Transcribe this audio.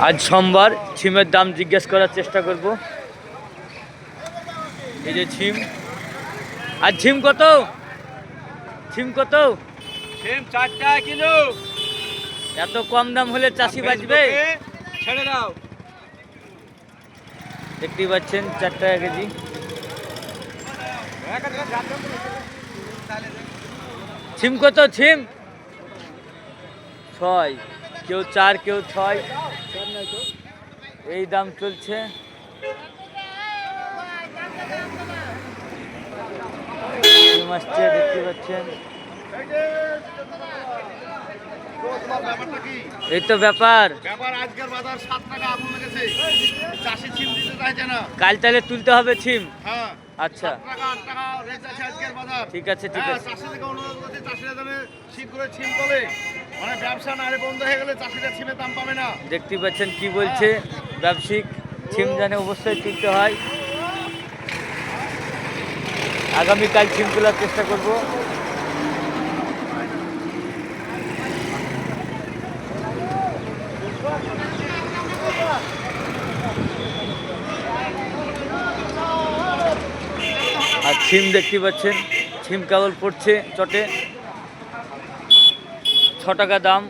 আজ সোমবার, ছিমের দাম জিজ্ঞেস করার চেষ্টা করব। এই যে ছিম, আর ছিম কত? ছিম কত? ছিম 4 টাকা কিলো। এত কম দাম হলে চাষি বাঁচবে? ছেড়ে দাও। দেখতেই পাচ্ছেন 4 টাকা কেজি। ছিম কত? ছিম 6, কেউ 4 কেউ 6, এই দাম চলছে। ছিম আসছে, দেখতে পাচ্ছেন। এই তো ব্যাপার। আজকের বাজার 7 টাকা আগুন লেগেছে। চাষি ছিম দিতে চাইছে না। কাল তাহলে তুলতে হবে ছিম। হ্যাঁ, আচ্ছা, 7 টাকা 8 টাকা রেট আছে আজকের বাজার। ঠিক আছে ঠিক আছে। চাষিদেরকে অনুরোধ করছি, চাষিরা যেন শীঘ্রই ছিম তোলে। মানে ব্যবসা নারে বন্ধ হয়ে গেলে চাষিরা ছিমের দাম পাবে না। দেখতে পাচ্ছেন কি বলছে ব্যবসায়িক, ছিম জানে অবশ্যই তুলতে হয়। আগামীকাল ছিম তোলার চেষ্টা করব। আর ছিম দেখতে পাচ্ছেন, ছিম কেবল পড়ছে চটে, 6 টাকা দাম।